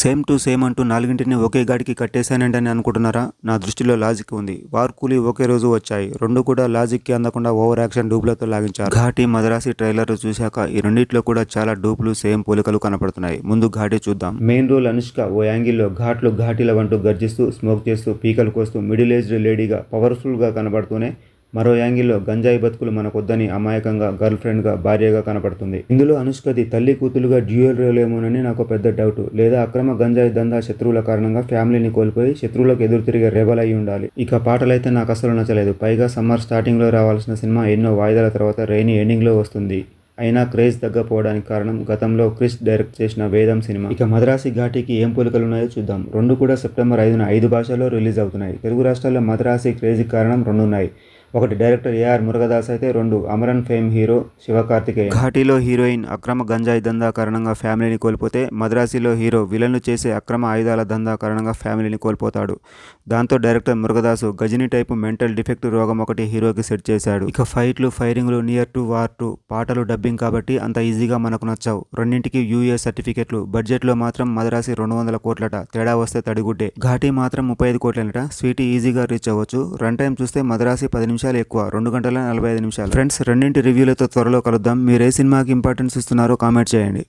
Same to same అంటూ నాలుగింటిని ఒకే గాడికి కట్టేశానండి అని అనుకుంటున్నారా? నా దృష్టిలో లాజిక్ ఉంది. వార్ కూలీ ఒకే రోజు వచ్చాయి. రెండు కూడా లాజిక్కి అందకుండా over action డూపులతో లాగించారు. Ghaati Madrasi trailer చూశాక ఈ రెండిట్లో కూడా చాలా డూపులు సేమ్ పోలికలు కనపడుతున్నాయి. ముందు ఘాటి చూద్దాం. మెయిన్ రోల్ అనుష్క ఓ యాంగిల్లో ఘాటీల వంటూ గర్జిస్తూ స్మోక్ చేస్తూ పీకలు కోస్తూ మిడిల్ ఏజ్డ్ లేడీగా పవర్ఫుల్గా కనబడుతూనే మరో యాంగిల్లో గంజాయి బతుకులు మనకొద్దని అమాయకంగా గర్ల్ ఫ్రెండ్గా భార్యగా కనపడుతుంది. ఇందులో అనుష్కది తల్లి కూతులుగా డ్యూయల్ రోల్ ఏమోనని నాకు పెద్ద డౌట్. లేదా అక్రమ గంజాయి దందా శత్రువుల కారణంగా ఫ్యామిలీని కోల్పోయి శత్రువులకు ఎదురు తిరిగే రెబల్ అయి ఉండాలి. ఇక పాటలైతే నాకు అసలు నచ్చలేదు. పైగా సమ్మర్ స్టార్టింగ్లో రావాల్సిన సినిమా ఎన్నో వాయిదాల తర్వాత రెయినీ ఎండింగ్లో వస్తుంది. అయినా క్రేజ్ తగ్గపోవడానికి కారణం గతంలో క్రిష్ డైరెక్ట్ చేసిన వేదం సినిమా. ఇక మద్రాసి ఘాటీకి ఏం పోలికలున్నాయో చూద్దాం. రెండు కూడా సెప్టెంబర్ 5న 5 భాషల్లో రిలీజ్ అవుతున్నాయి. తెలుగు రాష్ట్రాల్లో మద్రాసి క్రేజ్కి కారణం రెండున్నాయి. ఒకటి డైరెక్టర్ ఏఆర్ మురుగదాస్ అయితే రెండు అమరన్ ఫేమ్ హీరో శివకార్తికేయన్. ఘాటీలో హీరోయిన్ అక్రమ గంజాయి దందా కారణంగా ఫ్యామిలీని కోల్పోతే మద్రాసిలో హీరో విలన్లు చేసే అక్రమ ఆయుధాల దందా కారణంగా ఫ్యామిలీని కోల్పోతాడు. దాంతో director Murugadoss Ghajini type mental defect రోగం ఒకటి హీరోకి సెట్ చేశాడు. ఇక ఫైట్లు ఫైరింగ్లు నియర్ టు వార్ 2 పాటలు డబ్బింగ్ కాబట్టి అంత ఈజీగా మనకు నచ్చావు. రెండింటికి యూఏ సర్టిఫికెట్లు. బడ్జెట్లో మాత్రం మద్రాసి 200 కోట్లట. తేడా వస్తే తడిగుడ్డే. ఘాటీ మాత్రం 35 కోట్లట. స్వీటీ ఈజీగా రీచ్ అవ్వచ్చు. రన్ టైం చూస్తే మద్రాసి 10 నిమిషాలు ఎక్కువ, 2 గంటల 45 నిమిషాలు. ఫ్రెండ్స్, రెండింటి రివ్యూలతో త్వరలో కలుద్దాం. మీరు ఏ సినిమాకి ఇంపార్టెన్స్ ఇస్తున్నారో కామెంట్ చేయండి.